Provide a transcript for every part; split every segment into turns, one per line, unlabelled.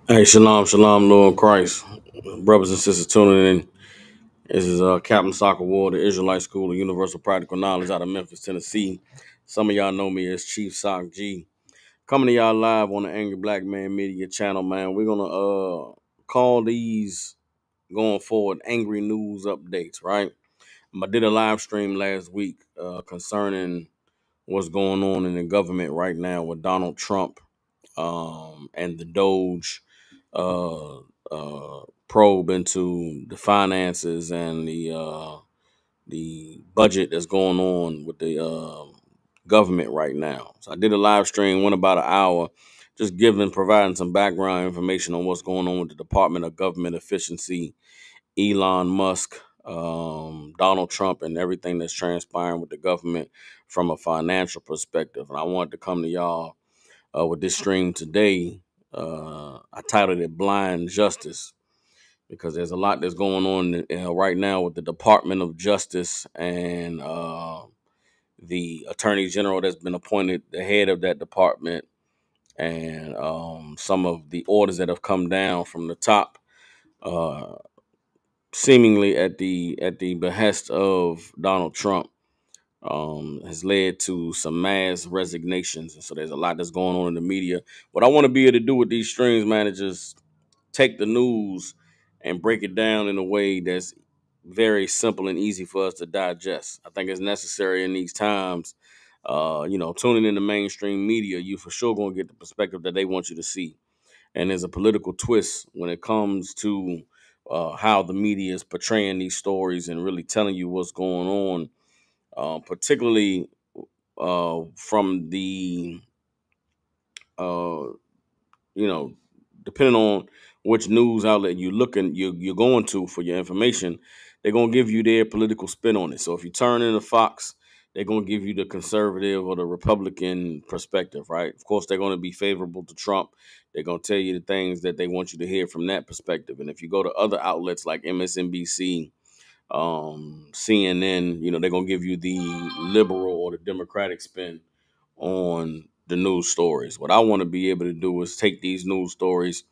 Hey, shalom, Lord Christ. Brothers and sisters tuning in. This is Captain Soccer War, the Israelite School of Universal Practical Knowledge out of Memphis, Tennessee. Some of y'all know me as Chief Sock G. Coming to y'all live on the Angry Black Man Media channel, man. We're going to call these going forward angry news updates, right? I did a live stream last week concerning what's going on in the government right now with Donald Trump and the Doge uh, probe into the finances and the budget that's going on with the government right now. So I did a live stream, went about an hour, just providing some background information on what's going on with the Department of Government Efficiency, Elon Musk, Donald Trump, and everything that's transpiring with the government from a financial perspective. And I wanted to come to y'all with this stream today. I titled it Blind Justice because there's a lot that's going on right now with the Department of Justice and the Attorney General that's been appointed the head of that department, and some of the orders that have come down from the top, uh, seemingly at the behest of Donald Trump. Has led to some mass resignations. And so there's a lot that's going on in the media. What I want to be able to do with these streams, man, is just take the news and break it down in a way that's very simple and easy for us to digest. I think it's necessary in these times. Tuning in the mainstream media, you for sure gonna get the perspective that they want you to see. And there's a political twist when it comes to how the media is portraying these stories and really telling you what's going on, particularly from the uh, you know, depending on which news outlet you're going to for your information, they're gonna give you their political spin on it. So if you turn into Fox, they're gonna give you the conservative or the Republican perspective, right? Of course, they're gonna be favorable to Trump. They're gonna tell you the things that they want you to hear from that perspective. And if you go to other outlets like MSNBC, CNN, they're gonna give you the liberal or the Democratic spin on the news stories. What I want to be able to do is take these news stories,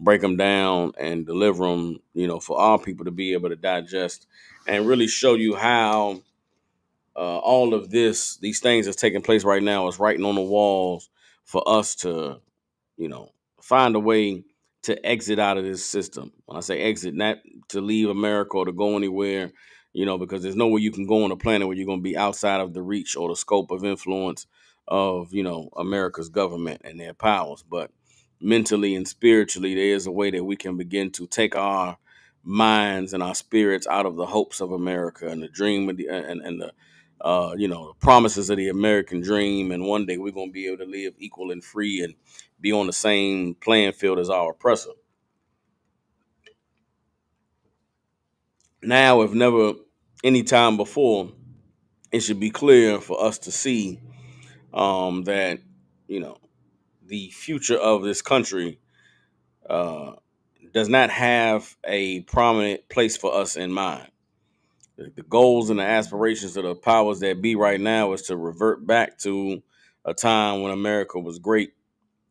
break them down, and deliver them, for our people to be able to digest and really show you how all of these things that's taking place right now is writing on the walls for us to you know, find a way to exit out of this system. When I say exit, not to leave America or to go anywhere, because there's nowhere you can go on the planet where you're going to be outside of the reach or the scope of influence of, America's government and their powers. But mentally and spiritually, there is a way that we can begin to take our minds and our spirits out of the hopes of America and the dream of and the the promises of the American dream, and one day we're gonna be able to live equal and free and be on the same playing field as our oppressor. Now, if never any time before, it should be clear for us to see that you know the future of this country uh, does not have a prominent place for us in mind. The goals and the aspirations of the powers that be right now is to revert back to a time when America was great.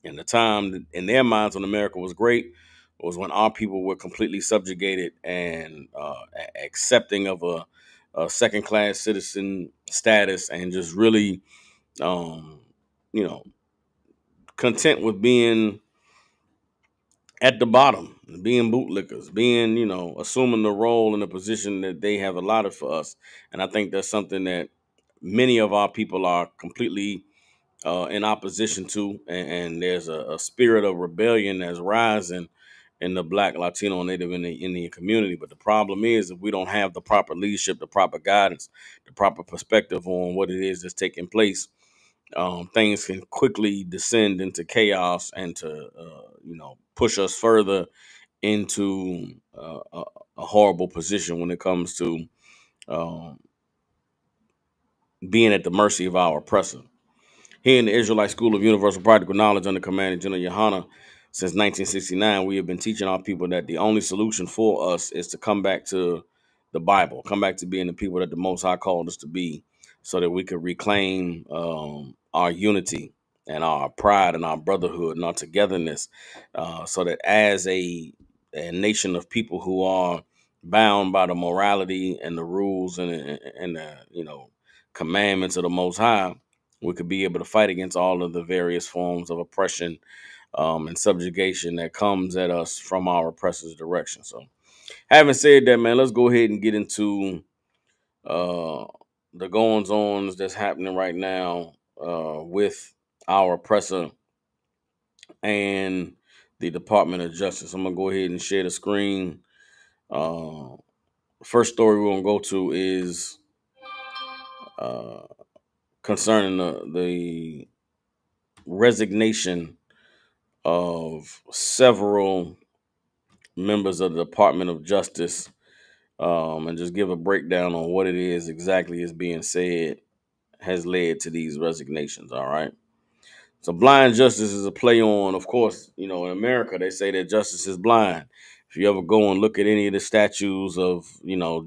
And the time in their minds when America was great was when our people were completely subjugated and accepting of a second class citizen status, and just really, um, you know, content with being at the bottom, being bootlickers, being, assuming the role and the position that they have allotted for us. And I think that's something that many of our people are completely in opposition to, and there's a spirit of rebellion that's rising in the Black, Latino, and Native Indian community. But the problem is, if we don't have the proper leadership, the proper guidance, the proper perspective on what it is that's taking place, things can quickly descend into chaos and to push us further into a horrible position when it comes to um, being at the mercy of our oppressor. Here in the Israelite School of Universal Practical Knowledge under Commanding General Yohana, since 1969, we have been teaching our people that the only solution for us is to come back to the Bible, come back to being the people that the Most High called us to be, so that we could reclaim our unity. and our pride and our brotherhood and our togetherness, so that as a nation of people who are bound by the morality and the rules and the commandments of the Most High, we could be able to fight against all of the various forms of oppression and subjugation that comes at us from our oppressor's direction. So, having said that, man, let's go ahead and get into uh, the goings ons that's happening right now with our oppressor and the Department of Justice. I'm gonna go ahead and share the screen. Uh, First story we're gonna go to is uh, concerning the resignation of several members of the Department of Justice, and just give a breakdown on what it is exactly is being said has led to these resignations. All right. So blind justice is a play on, of course, in America, they say that justice is blind. If you ever go and look at any of the statues of,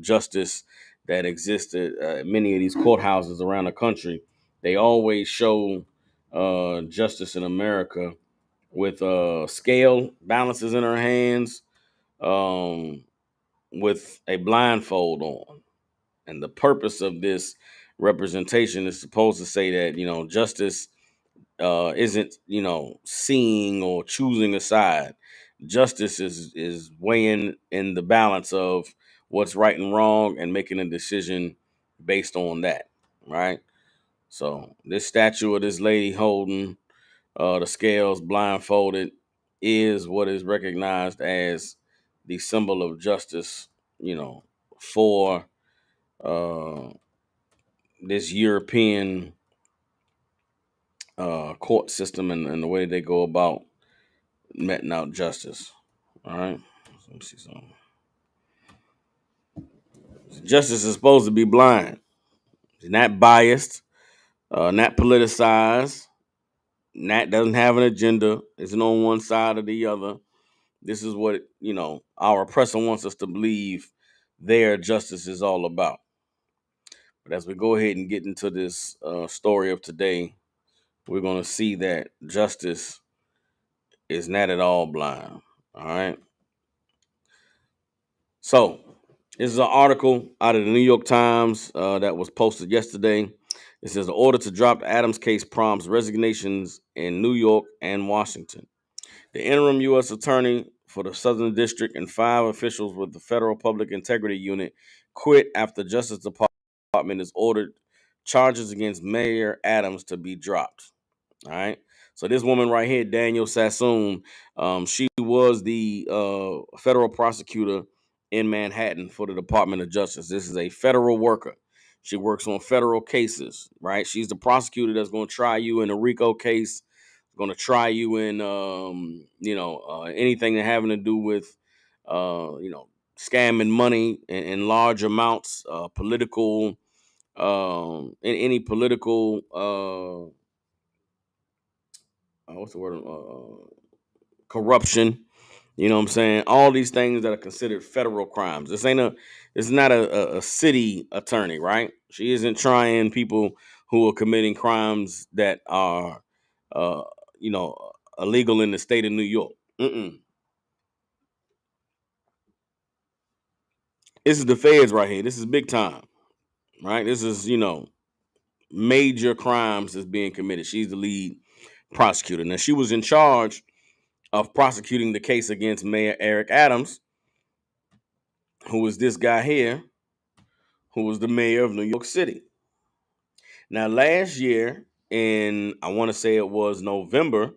justice that existed at many of these courthouses around the country, they always show justice in America with scale balances in her hands, um, with a blindfold on. And the purpose of this representation is supposed to say that, justice isn't seeing or choosing a side. Justice is weighing in the balance of what's right and wrong and making a decision based on that, right? So this statue of this lady holding the scales blindfolded is what is recognized as the symbol of justice, for uh, this European court system and the way they go about meting out justice. All right. Let me see something. Justice is supposed to be blind. It's not biased, not politicized, not doesn't have an agenda, isn't on one side or the other. This is what our oppressor wants us to believe their justice is all about. But as we go ahead and get into this story of today, we're going to see that justice is not at all blind. All right. So, this is an article out of the New York Times that was posted yesterday. It says the order to drop the Adams case prompts resignations in New York and Washington. The interim U.S. attorney for the Southern District and 5 officials with the Federal Public Integrity Unit quit after Justice Department has ordered charges against Mayor Adams to be dropped. All right. So this woman right here, Daniel Sassoon, she was the federal prosecutor in Manhattan for the Department of Justice. This is a federal worker. She works on federal cases, right? She's the prosecutor that's going to try you in a RICO case, going to try you in, anything that having to do with, scamming money in large amounts, political, in any political. What's the word? Corruption. You know what I'm saying? All these things that are considered federal crimes. It's not a city attorney, right? She isn't trying people who are committing crimes that are, uh, you know, illegal in the state of New York. Mm-mm. This is the feds right here. This is big time, right? This is, major crimes that's being committed. She's the lead prosecutor. Now, she was in charge of prosecuting the case against Mayor Eric Adams, who was this guy here, who was the mayor of New York City. Now, last year, in I want to say it was November,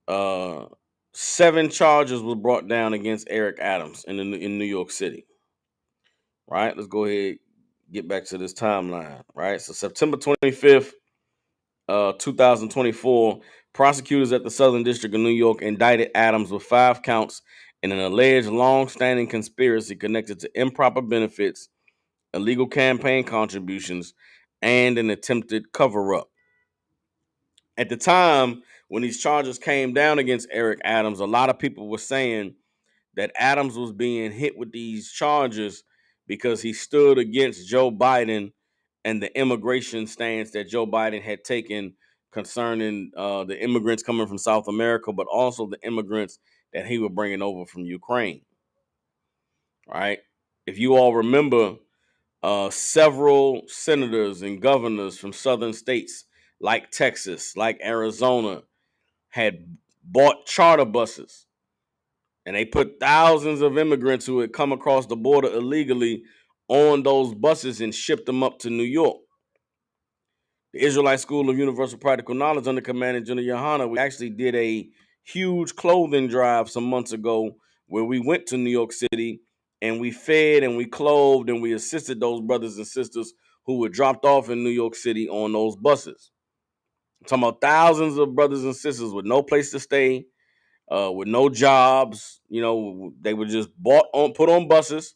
uh, 7 charges were brought down against Eric Adams in New York City. Right? Let's go ahead get back to this timeline. Right? So September 25th, 2024, prosecutors at the Southern District of New York indicted Adams with 5 counts in an alleged long-standing conspiracy connected to improper benefits, illegal campaign contributions, and an attempted cover-up. At the time when these charges came down against Eric Adams, a lot of people were saying that Adams was being hit with these charges because he stood against Joe Biden and the immigration stance that Joe Biden had taken concerning the immigrants coming from South America, but also the immigrants that he was bringing over from Ukraine. Right? If you all remember, several senators and governors from southern states like Texas, like Arizona, had bought charter buses, and they put thousands of immigrants who had come across the border illegally on those buses and shipped them up to New York. The Israelite School of Universal Practical Knowledge under command of General Yohana, we actually did a huge clothing drive some months ago where we went to New York City and we fed and we clothed and we assisted those brothers and sisters who were dropped off in New York City on those buses. I'm talking about thousands of brothers and sisters with no place to stay, with no jobs. They were just put on buses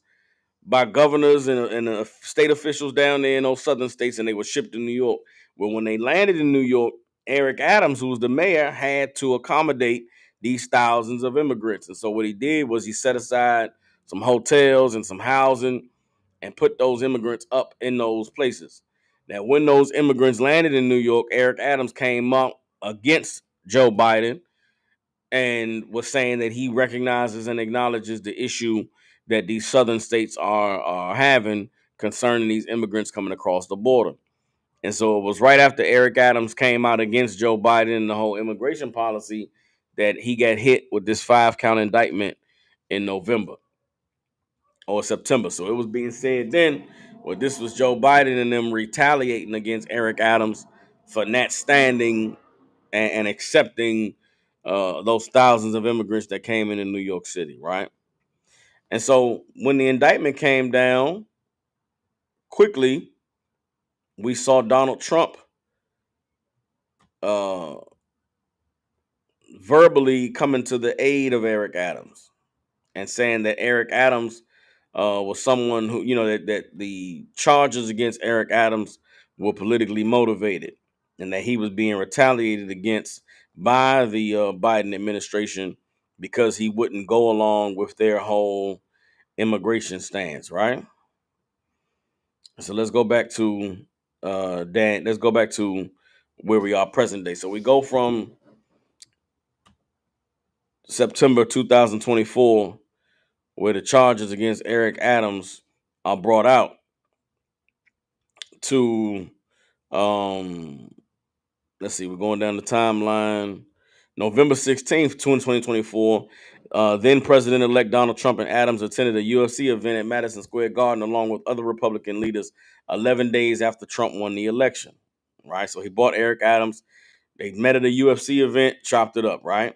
by governors and state officials down there in those southern states, and they were shipped to New York. Well, when they landed in New York, Eric Adams, who was the mayor, had to accommodate these thousands of immigrants. And so what he did was he set aside some hotels and some housing and put those immigrants up in those places. Now, when those immigrants landed in New York, Eric Adams came up against Joe Biden and was saying that he recognizes and acknowledges the issue that these southern states are having concerning these immigrants coming across the border. And so it was right after Eric Adams came out against Joe Biden and the whole immigration policy that he got hit with this 5-count indictment in November or September. So it was being said then, well, this was Joe Biden and them retaliating against Eric Adams for not standing and accepting those thousands of immigrants that came into New York City, right? And so when the indictment came down, quickly we saw Donald Trump uh, verbally coming to the aid of Eric Adams and saying that Eric Adams was someone who, that the charges against Eric Adams were politically motivated and that he was being retaliated against by the Biden administration because he wouldn't go along with their whole immigration stance, right? So let's go back to Dan. Let's go back to where we are present day. So we go from September 2024, where the charges against Eric Adams are brought out, to let's see, we're going down the timeline. November 16th, 2024, then President-elect Donald Trump and Adams attended a UFC event at Madison Square Garden along with other Republican leaders 11 days after Trump won the election, right? So he bought Eric Adams. They met at a UFC event, chopped it up, right?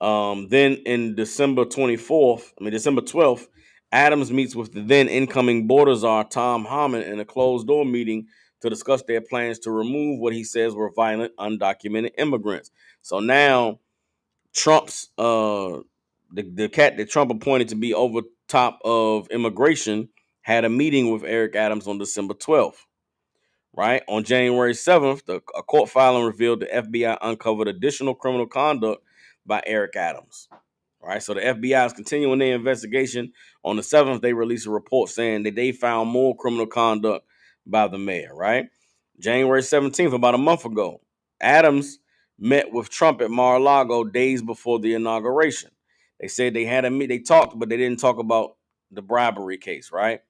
Then in December 12th, Adams meets with the then incoming border czar, Tom Harmon, in a closed-door meeting to discuss their plans to remove what he says were violent, undocumented immigrants. So now Trump's the cat that Trump appointed to be over top of immigration had a meeting with Eric Adams on December 12th. Right? On January 7th, a court filing revealed the FBI uncovered additional criminal conduct by Eric Adams. Right? So the FBI is continuing their investigation. On the 7th, they released a report saying that they found more criminal conduct by the mayor. Right? January 17th, about a month ago, Adams met with Trump at Mar-a-Lago days before the inauguration. They said they had a meet, they talked, but they didn't talk about the bribery case, right?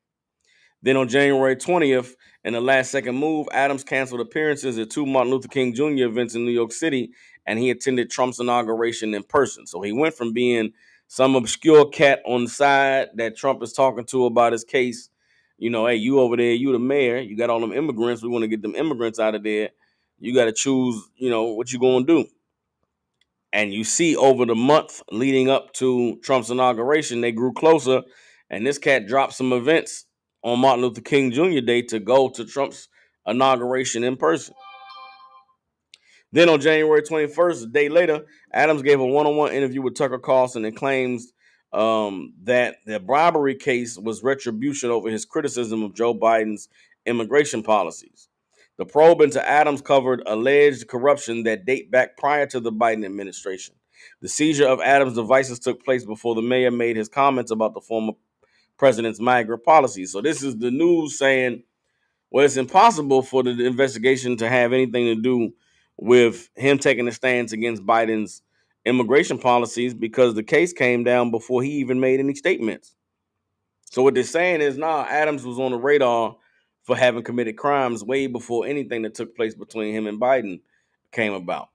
Then on January 20th, in the last second move, Adams canceled appearances at 2 Martin Luther King Jr. events in New York City, and he attended Trump's inauguration in person. So he went from being some obscure cat on the side that Trump is talking to about his case. Hey, you over there, you the mayor, you got all them immigrants. We want to get them immigrants out of there. You got to choose, what you going to do. And you see over the month leading up to Trump's inauguration, they grew closer. And this cat dropped some events on Martin Luther King Jr. Day to go to Trump's inauguration in person. Then on January 21st, a day later, Adams gave a one-on-one interview with Tucker Carlson and claims that the bribery case was retribution over his criticism of Joe Biden's immigration policies. The probe into Adams covered alleged corruption that date back prior to the Biden administration. The seizure of Adams' devices took place before the mayor made his comments about the former president's migrant policies. So this is the news saying, well, it's impossible for the investigation to have anything to do with him taking a stance against Biden's immigration policies because the case came down before he even made any statements. So what they're saying is, nah, Adams was on the radar for having committed crimes way before anything that took place between him and Biden came about.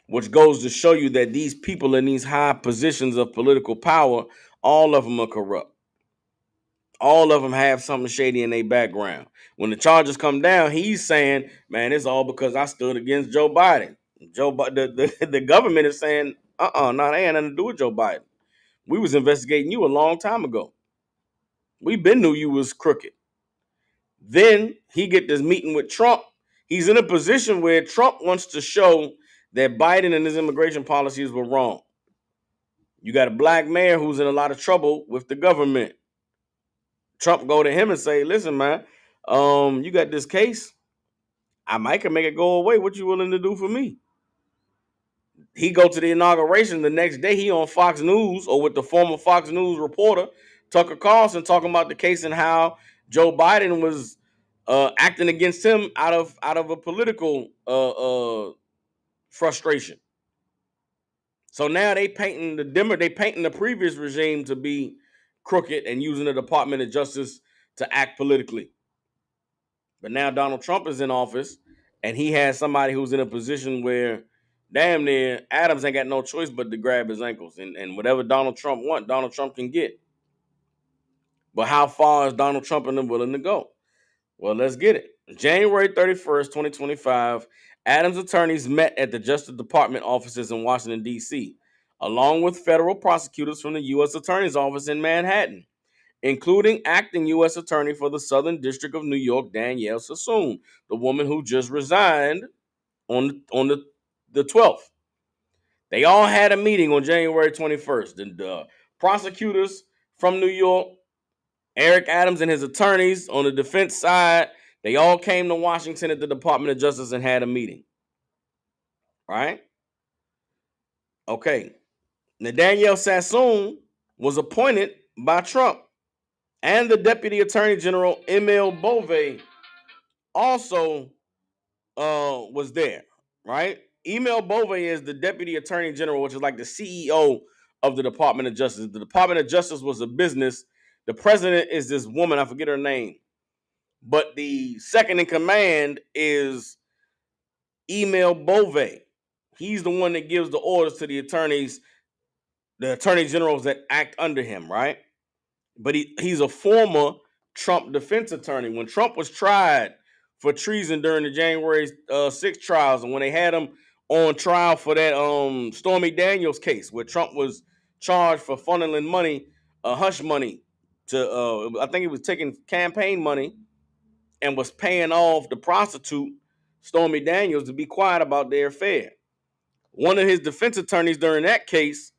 Which goes to show you that these people in these high positions of political power, all of them are corrupt. All of them have something shady in their background. When the charges come down, he's saying, man, it's all because I stood against Joe Biden. The government is saying, no, they ain't nothing to do with Joe Biden. We was investigating you a long time ago. We been knew you was crooked. Then he get this meeting with Trump. He's in a position where Trump wants to show that Biden and his immigration policies were wrong. You got a black mayor who's in a lot of trouble with the government. Trump go to him and say, listen, man, you got this case. I might can make it go away. What you willing to do for me? He go to the inauguration. The next day, he on Fox News or with the former Fox News reporter, Tucker Carlson, talking about the case and how Joe Biden was acting against him out of a political frustration. So now they painting the previous regime to be crooked and using the Department of Justice to act politically. But now Donald Trump is in office, and he has somebody who's in a position where damn near Adams ain't got no choice but to grab his ankles. And whatever Donald Trump wants, Donald Trump can get. But how far is Donald Trump and them willing to go? Well, let's get it. January 31st, 2025, Adams' attorneys met at the Justice Department offices in Washington, D.C., along with federal prosecutors from the U.S. Attorney's Office in Manhattan, including acting U.S. Attorney for the Southern District of New York, Danielle Sassoon, the woman who just resigned on the 12th. They all had a meeting on January 21st. The prosecutors from New York, Eric Adams and his attorneys on the defense side, they all came to Washington at the Department of Justice and had a meeting. Right? Okay. Now, Danielle Sassoon was appointed by Trump, and the Deputy Attorney General, Emil Bove, also was there, right? Emil Bove is the Deputy Attorney General, which is like the CEO of the Department of Justice. The Department of Justice was a business. The president is this woman, I forget her name. But the second in command is Emil Bove. He's the one that gives the orders to the attorneys, the attorney generals that act under him, right? But he's a former Trump defense attorney. When Trump was tried for treason during the January 6th trials, and when they had him on trial for that Stormy Daniels case, where Trump was charged for funneling money, hush money, to I think he was taking campaign money and was paying off the prostitute Stormy Daniels to be quiet about their affair. One of his defense attorneys during that case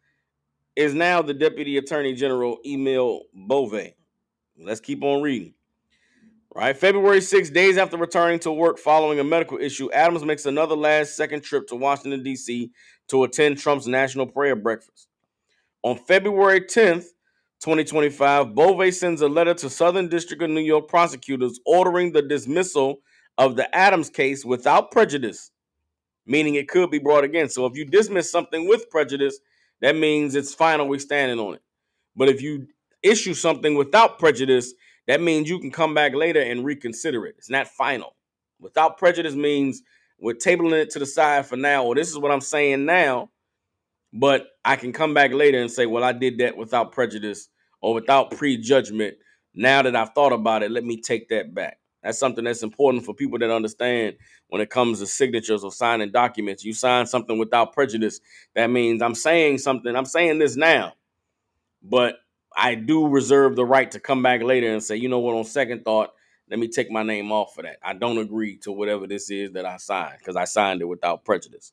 is now the Deputy Attorney General, Emil Bove. Let's keep on reading. Right, February 6, days after returning to work following a medical issue, Adams makes another last-second trip to Washington, D.C. to attend Trump's National Prayer Breakfast. On February 10th, 2025, Bove sends a letter to Southern District of New York prosecutors ordering the dismissal of the Adams case without prejudice, meaning it could be brought again. So if you dismiss something with prejudice, that means it's final, we're standing on it. But if you issue something without prejudice, that means you can come back later and reconsider it. It's not final. Without prejudice means we're tabling it to the side for now, or this is what I'm saying now, but I can come back later and say, well, I did that without prejudice or without prejudgment. Now that I've thought about it, let me take that back. That's something that's important for people that understand when it comes to signatures or signing documents. You sign something without prejudice. That means I'm saying something. I'm saying this now, but I do reserve the right to come back later and say, you know what, on second thought, let me take my name off for that. I don't agree to whatever this is that I signed because I signed it without prejudice.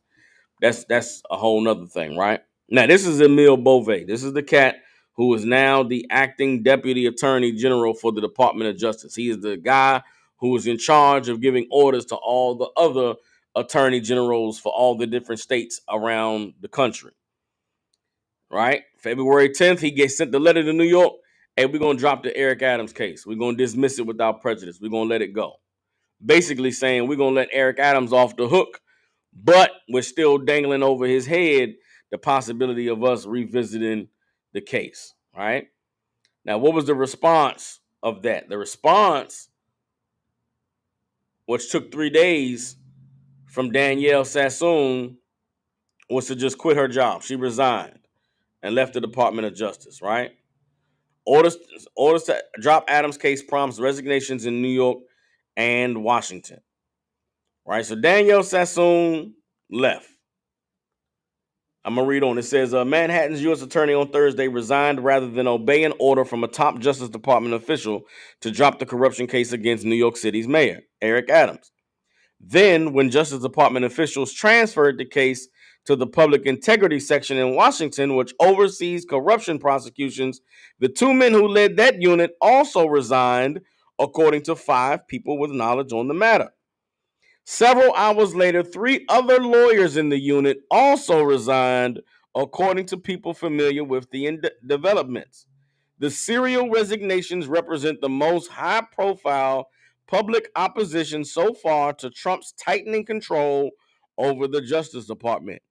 That's a whole nother thing, right? Now, this is Emil Bove. This is the cat who is now the acting Deputy Attorney General for the Department of Justice. He is the guy who is in charge of giving orders to all the other attorney generals for all the different states around the country. Right? February 10th, he gets sent the letter to New York, and we're going to drop the Eric Adams case. We're going to dismiss it without prejudice. We're going to let it go. Basically saying we're going to let Eric Adams off the hook But we're still dangling over his head the possibility of us revisiting the case. Right now, what was the response of that? The response, which took 3 days from Danielle Sassoon, was to just quit her job. She resigned and left the Department of Justice. Right. Orders, orders to drop Adams' case prompts resignations in New York and Washington. Right. So Danielle Sassoon left. I'm gonna read on. It says Manhattan's U.S. attorney on Thursday resigned rather than obey an order from a top Justice Department official to drop the corruption case against New York City's mayor, Eric Adams. Then, when Justice Department officials transferred the case to the Public Integrity Section in Washington, which oversees corruption prosecutions, the two men who led that unit also resigned, according to 5 people with knowledge on the matter. Several hours later, 3 other lawyers in the unit also resigned, according to people familiar with the developments. The serial resignations represent the most high profile public opposition so far to Trump's tightening control over the Justice Department.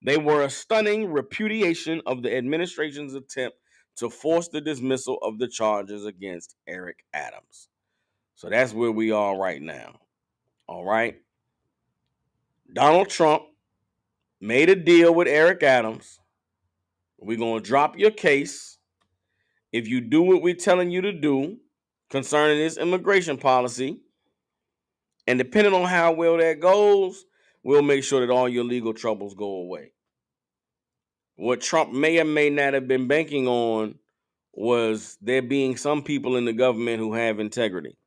They were a stunning repudiation of the administration's attempt to force the dismissal of the charges against Eric Adams. So that's where we are right now. All right. Donald Trump made a deal with Eric Adams. We're going to drop your case if you do what we're telling you to do concerning this immigration policy. And depending on how well that goes, we'll make sure that all your legal troubles go away. What Trump may or may not have been banking on was there being some people in the government who have integrity.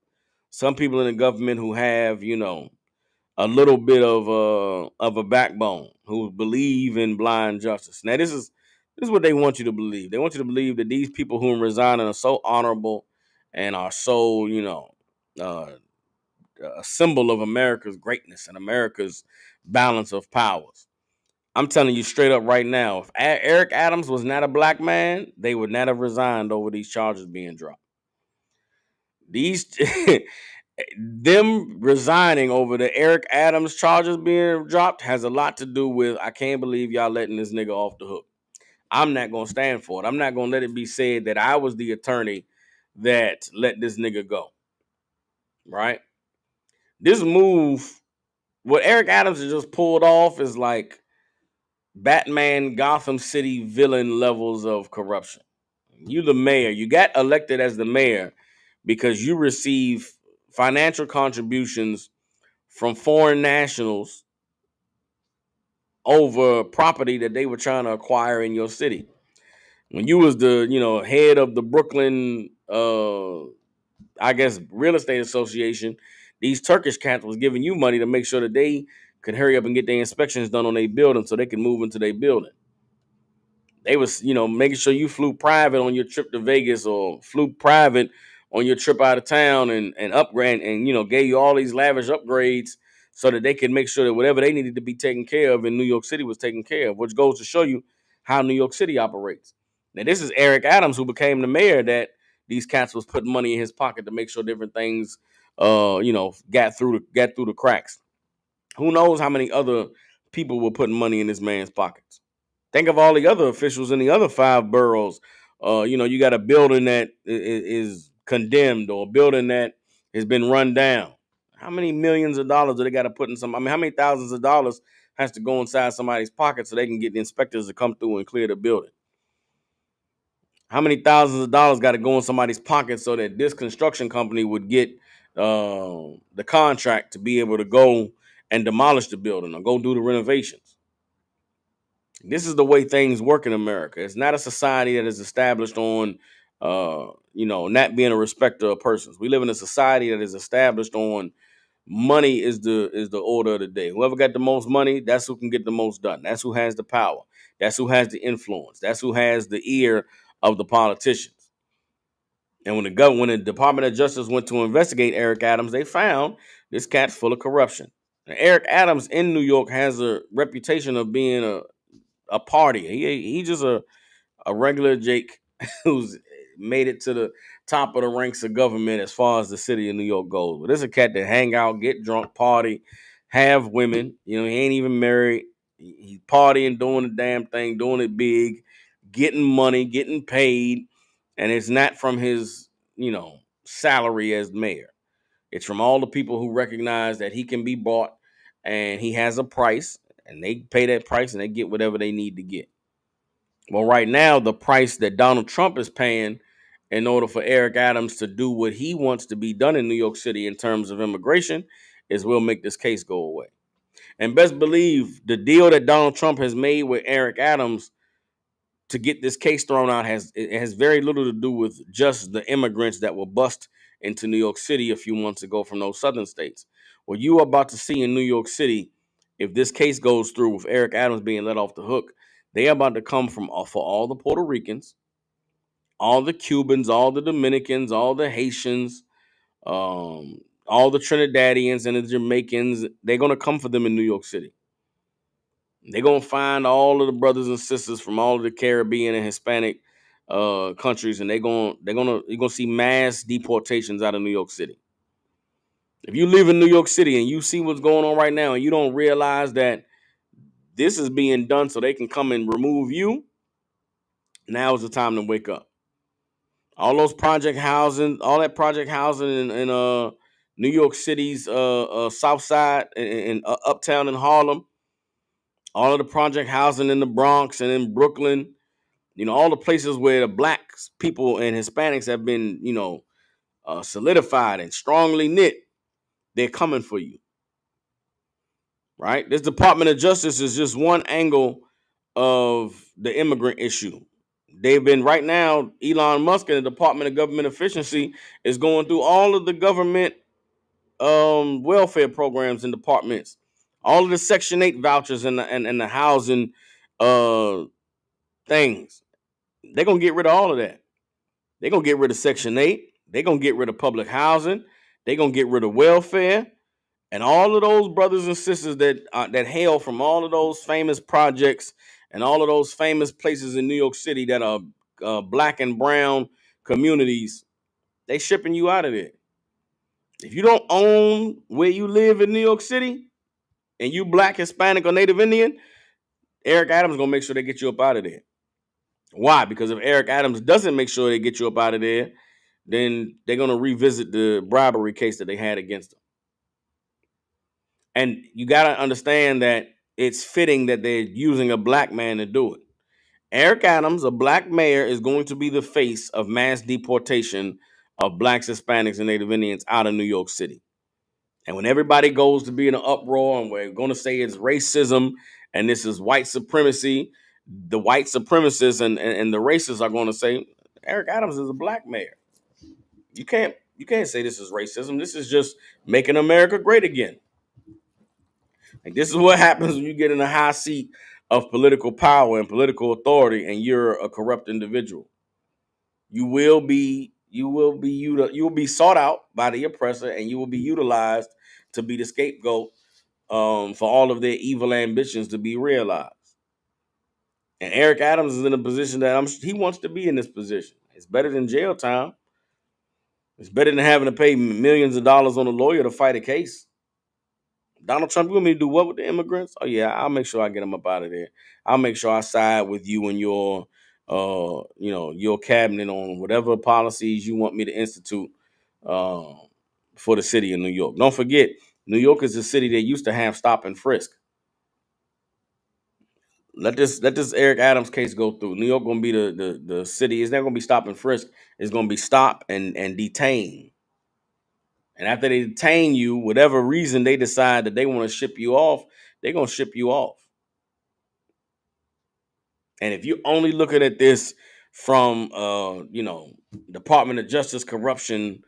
Some people in the government who have, a little bit of a backbone, who believe in blind justice. Now, this is what they want you to believe. They want you to believe that these people who are resigning are so honorable and are so, uh, a symbol of America's greatness and America's balance of powers. I'm telling you straight up right now, if Eric Adams was not a black man, they would not have resigned over these charges being dropped. These them resigning over the Eric Adams charges being dropped has a lot to do with, I can't believe y'all letting this nigga off the hook. I'm not going to stand for it. I'm not going to let it be said that I was the attorney that let this nigga go. Right? This move, what Eric Adams has just pulled off is like Batman Gotham City villain levels of corruption. You the mayor, you got elected as the mayor because you receive financial contributions from foreign nationals over property that they were trying to acquire in your city. When you was the, head of the Brooklyn I guess real estate association, these Turkish cats was giving you money to make sure that they could hurry up and get their inspections done on their building so they could move into their building. They was, making sure you flew private on your trip to Vegas or flew private on your trip out of town and upgrade and, gave you all these lavish upgrades so that they could make sure that whatever they needed to be taken care of in New York City was taken care of, which goes to show you how New York City operates. Now, this is Eric Adams, who became the mayor, that these cats was putting money in his pocket to make sure different things, got through the cracks. Who knows how many other people were putting money in this man's pockets? Think of all the other officials in the other 5 boroughs. You got a building that is condemned or a building that has been run down. How many millions of dollars do they got to put in some? I mean, how many thousands of dollars has to go inside somebody's pocket so they can get the inspectors to come through and clear the building? How many thousands of dollars got to go in somebody's pocket so that this construction company would get the contract to be able to go and demolish the building or go do the renovations? This is the way things work in America. It's not a society that is established on, not being a respecter of persons. We live in a society that is established on money is the order of the day. Whoever got the most money, that's who can get the most done. That's who has the power. That's who has the influence. That's who has the ear of the politicians. And when the Department of Justice went to investigate Eric Adams, they found this cat's full of corruption. Now, Eric Adams in New York has a reputation of being a party. He just a regular Jake who's made it to the top of the ranks of government as far as the city of New York goes. But this is a cat that hang out, get drunk, party, have women. You know, he ain't even married. He's partying, doing the damn thing, doing it big, getting money, getting paid, and it's not from his, salary as mayor. It's from all the people who recognize that he can be bought and he has a price, and they pay that price and they get whatever they need to get. Well, right now, the price that Donald Trump is paying in order for Eric Adams to do what he wants to be done in New York City in terms of immigration is we'll make this case go away. And best believe the deal that Donald Trump has made with Eric Adams to get this case thrown out has very little to do with just the immigrants that were bust into New York City a few months ago from those southern states. What you are about to see in New York City, if this case goes through with Eric Adams being let off the hook, they are about to come from for all the Puerto Ricans, all the Cubans, all the Dominicans, all the Haitians, all the Trinidadians and the Jamaicans. They're gonna come for them in New York City. They're gonna find all of the brothers and sisters from all of the Caribbean and Hispanic countries, and you're gonna see mass deportations out of New York City. If you live in New York City and you see what's going on right now, and you don't realize that this is being done so they can come and remove you, now is the time to wake up. All those project housing, all that project housing in New York City's South Side and uptown in Harlem, all of the project housing in the Bronx and in Brooklyn, all the places where the black people and Hispanics have been, solidified and strongly knit, they're coming for you, right? This Department of Justice is just one angle of the immigrant issue. They've been right now, Elon Musk and the Department of Government Efficiency is going through all of the government welfare programs and departments, all of the Section 8 vouchers and the housing uh, things. They're going to get rid of all of that. They're going to get rid of Section 8. They're going to get rid of public housing. They're going to get rid of welfare. And all of those brothers and sisters that hail from all of those famous projects and all of those famous places in New York City that are black and brown communities, they shipping you out of there. If you don't own where you live in New York City and you black, Hispanic, or Native Indian, Eric Adams is going to make sure they get you up out of there. Why? Because if Eric Adams doesn't make sure they get you up out of there, then they're going to revisit the bribery case that they had against them. And you got to understand that it's fitting that they're using a black man to do it. Eric Adams, a black mayor, is going to be the face of mass deportation of blacks, Hispanics, and Native Indians out of New York City. And when everybody goes to be in an uproar and we're going to say it's racism and this is white supremacy, the white supremacists and the racists are going to say Eric Adams is a black mayor. You can't say this is racism. This is just making America great again. Like, this is what happens when you get in a high seat of political power and political authority and you're a corrupt individual. You will be sought out by the oppressor and you will be utilized to be the scapegoat for all of their evil ambitions to be realized. And Eric Adams is in a position that he wants to be in this position. It's better than jail time. It's better than having to pay millions of dollars on a lawyer to fight a case. Donald Trump, you want me to do what with the immigrants? Oh yeah, I'll make sure I get them up out of there. I'll make sure I side with you and your cabinet on whatever policies you want me to institute uh, for the city of New York. Don't forget, New York is a city that used to have stop and frisk. Let this Eric Adams case go through. New York gonna be the city. It's not gonna be stop and frisk. It's gonna be stop and detain. And after they detain you, whatever reason they decide that they want to ship you off, they're gonna ship you off. And if you're only looking at this from Department of Justice corruption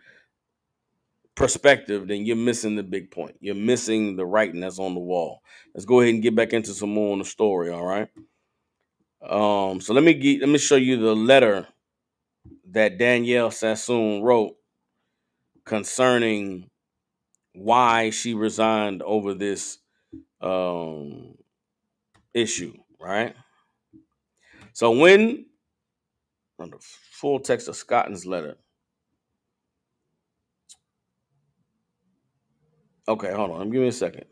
perspective, then you're missing the big point. You're missing the writing that's on the wall. Let's go ahead and get back into some more on the story. All right. So let me show you the letter that Danielle Sassoon wrote concerning why she resigned over this issue, right? So when on the full text of Scotton's letter. Okay, hold on. Give me a second.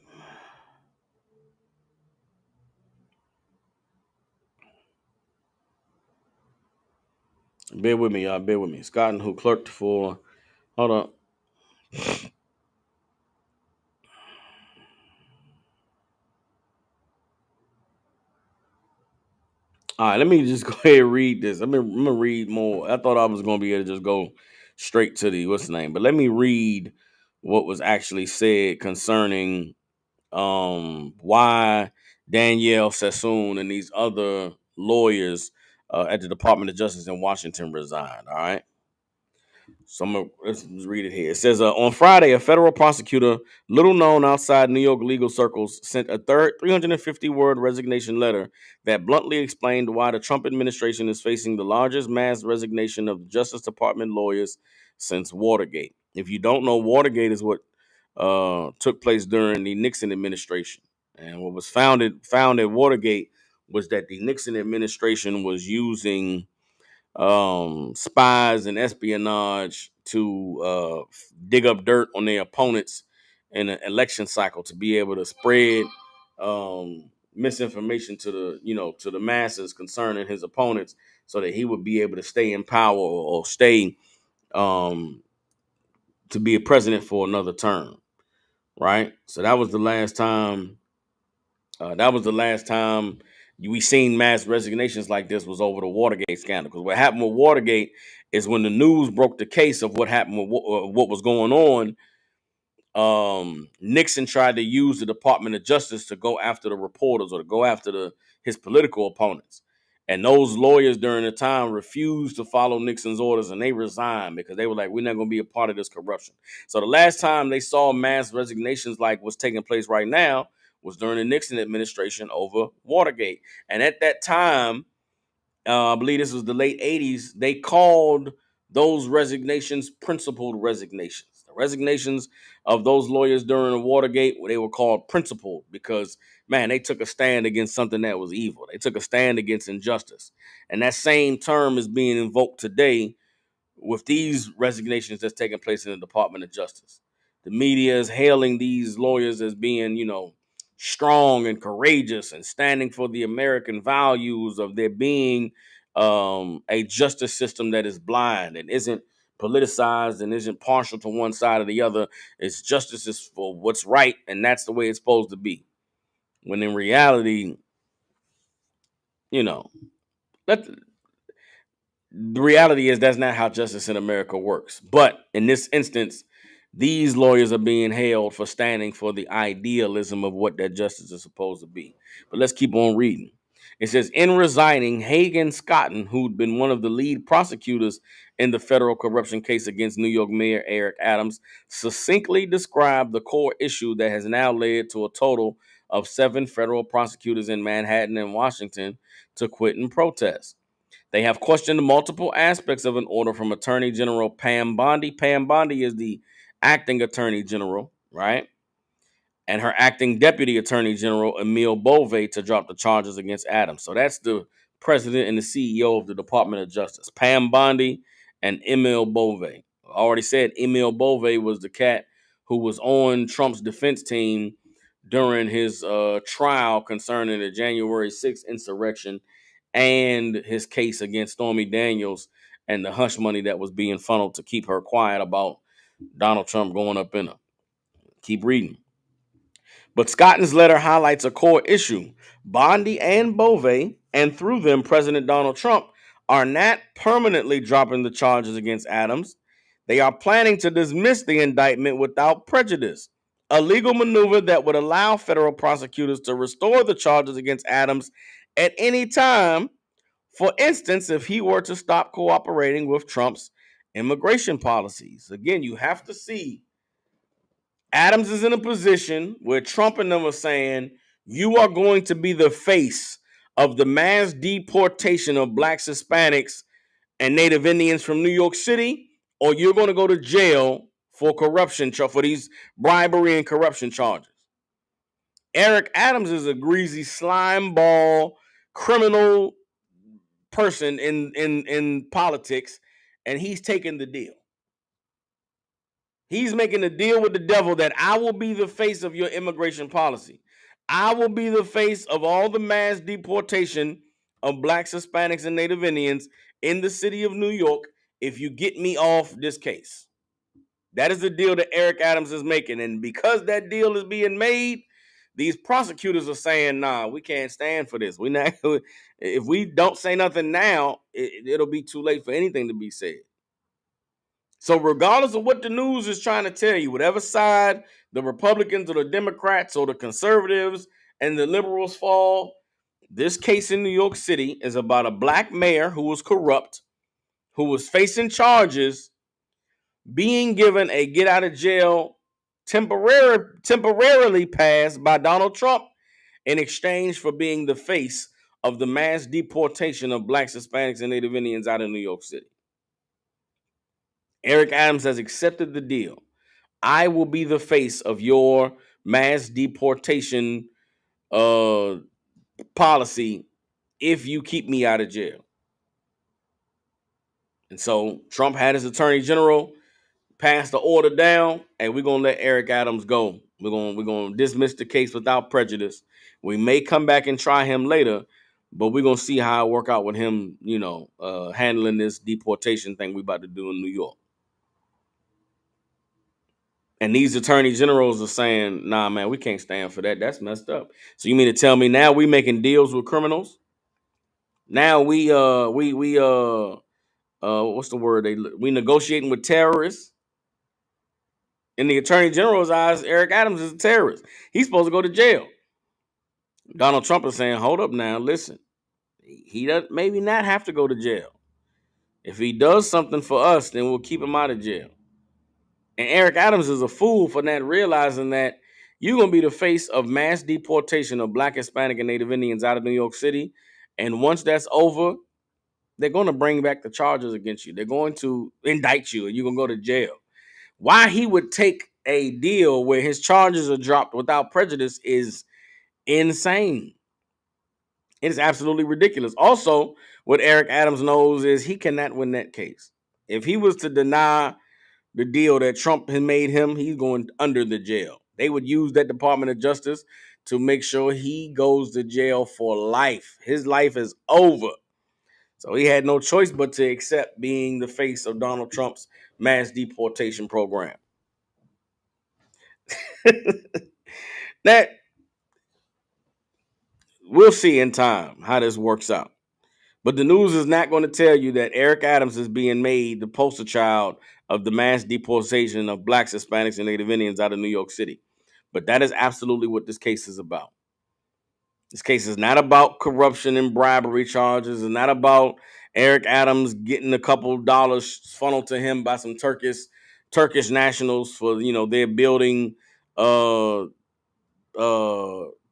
Bear with me, y'all. Bear with me. Scott, who clerked for. Hold on. All right, let me just go ahead and read this. I'm gonna read more. I thought I was gonna be able to just go straight to the what's the name, but let me read what was actually said concerning why Danielle Sassoon and these other lawyers at the Department of Justice in Washington resigned. All right. So let's read it here. It says on Friday, a federal prosecutor, little known outside New York legal circles, sent a third 350-word resignation letter that bluntly explained why the Trump administration is facing the largest mass resignation of Justice Department lawyers since Watergate. If you don't know, Watergate is what took place during the Nixon administration, and what was found at Watergate was that the Nixon administration was using spies and espionage to dig up dirt on their opponents in an election cycle to be able to spread misinformation to the masses concerning his opponents, so that he would be able to stay in power or stay um, to be a president for another term. Right. So that was the last time. We seen mass resignations like this was over the Watergate scandal. Because what happened with Watergate is when the news broke the case of what happened with what was going on. Nixon tried to use the Department of Justice to go after the reporters or to go after his political opponents. And those lawyers during the time refused to follow Nixon's orders, and they resigned because they were like, we're not going to be a part of this corruption. So the last time they saw mass resignations like what's taking place right now was during the Nixon administration over Watergate. And at that time, I believe this was the late 80s, they called those resignations principled resignations. The resignations of those lawyers during the Watergate, they were called principled because, man, they took a stand against something that was evil. They took a stand against injustice. And that same term is being invoked today with these resignations that's taking place in the Department of Justice. The media is hailing these lawyers as being, strong and courageous and standing for the American values of there being a justice system that is blind and isn't politicized and isn't partial to one side or the other. It's justice is for what's right, and that's the way it's supposed to be. When in reality, you know, let the reality is that's not how justice in America works. But in this instance, these lawyers are being hailed for standing for the idealism of what that justice is supposed to be. But let's keep on reading. It says, in resigning, Hagan Scotton, who'd been one of the lead prosecutors in the federal corruption case against New York Mayor Eric Adams, succinctly described the core issue that has now led to a total of 7 federal prosecutors in Manhattan and Washington to quit and protest. They have questioned multiple aspects of an order from Attorney General Pam Bondi. Pam Bondi is the acting Attorney General, right? And her acting Deputy Attorney General, Emil Bove, to drop the charges against Adams. So that's the president and the CEO of the Department of Justice, Pam Bondi and Emil Bove. I already said Emil Bove was the cat who was on Trump's defense team during his trial concerning the January 6th insurrection and his case against Stormy Daniels and the hush money that was being funneled to keep her quiet about Donald Trump going up in her. Keep reading. But Scotton's letter highlights a core issue. Bondi and Bove, and through them President Donald Trump, are not permanently dropping the charges against Adams. They are planning to dismiss the indictment without prejudice, a legal maneuver that would allow federal prosecutors to restore the charges against Adams at any time. For instance, if he were to stop cooperating with Trump's immigration policies. Again, you have to see Adams is in a position where Trump and them are saying, you are going to be the face of the mass deportation of blacks, Hispanics, and Native Indians from New York City, or you're going to go to jail for corruption, for these bribery and corruption charges. Eric Adams is a greasy slime ball criminal person in politics, and he's taking the deal. He's making a deal with the devil that I will be the face of your immigration policy. I will be the face of all the mass deportation of blacks, Hispanics, and Native Indians in the city of New York if you get me off this case. That is the deal that Eric Adams is making. And because that deal is being made, these prosecutors are saying, nah, we can't stand for this. We not if we don't say nothing now, it'll be too late for anything to be said. So regardless of what the news is trying to tell you, whatever side the Republicans or the Democrats or the conservatives and the liberals fall, this case in New York City is about a black mayor who was corrupt, who was facing charges, being given a get out of jail temporarily pass by Donald Trump in exchange for being the face of the mass deportation of blacks, Hispanics, and Native Indians out of New York City. Eric Adams has accepted the deal. I will be the face of your mass deportation policy if you keep me out of jail. And so Trump had his attorney general pass the order down, and we're gonna let Eric Adams go. We're gonna dismiss the case without prejudice. We may come back and try him later, but we're gonna see how it work out with him, handling this deportation thing we about to do in New York. And these attorney generals are saying, nah, man, we can't stand for that. That's messed up. So you mean to tell me now we making deals with criminals? Now we what's the word? We negotiating with terrorists. In the attorney general's eyes, Eric Adams is a terrorist. He's supposed to go to jail. Donald Trump is saying, hold up now, listen. He does maybe not have to go to jail. If he does something for us, then we'll keep him out of jail. And Eric Adams is a fool for not realizing that you're going to be the face of mass deportation of black, Hispanic, and Native Indians out of New York City. And once that's over, they're going to bring back the charges against you. They're going to indict you and you're going to go to jail. Why he would take a deal where his charges are dropped without prejudice is insane. It is absolutely ridiculous. Also, what Eric Adams knows is he cannot win that case. If he was to deny the deal that Trump had made him, he's going under the jail. They would use that Department of Justice to make sure he goes to jail for life. His life is over. So he had no choice but to accept being the face of Donald Trump's mass deportation program. That we'll see in time how this works out. But the news is not going to tell you that Eric Adams is being made the poster child of the mass deportation of blacks, Hispanics, and Native Indians out of New York City. But that is absolutely what this case is about. This case is not about corruption and bribery charges. It's not about Eric Adams getting a couple dollars funneled to him by some Turkish nationals for their building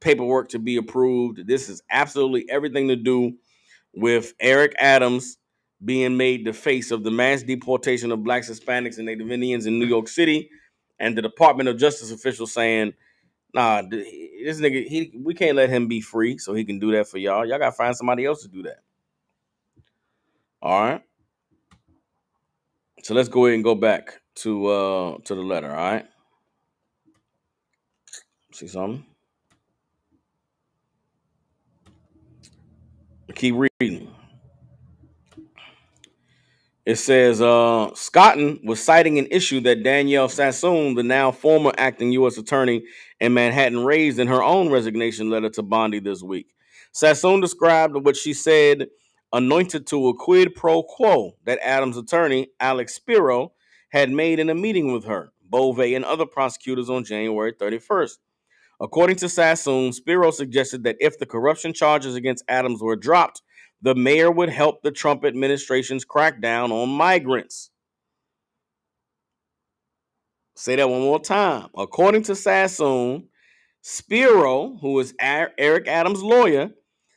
paperwork to be approved. This is absolutely everything to do with Eric Adams being made the face of the mass deportation of blacks, Hispanics, and Native Indians in New York City, and the Department of Justice officials saying, nah, this nigga, we can't let him be free so he can do that for y'all. Y'all got to find somebody else to do that. All right? So let's go ahead and go back to the letter, all right? See something? Keep reading. It says Scotton was citing an issue that Danielle Sassoon, the now former acting U.S. attorney in Manhattan, raised in her own resignation letter to Bondi this week. Sassoon described what she said anointed to a quid pro quo that Adams' attorney, Alex Spiro, had made in a meeting with her, Bove, and other prosecutors on January 31st. According to Sassoon, Spiro suggested that if the corruption charges against Adams were dropped, the mayor would help the Trump administration's crackdown on migrants. Say that one more time. According to Sassoon, Spiro, who is Eric Adams' lawyer,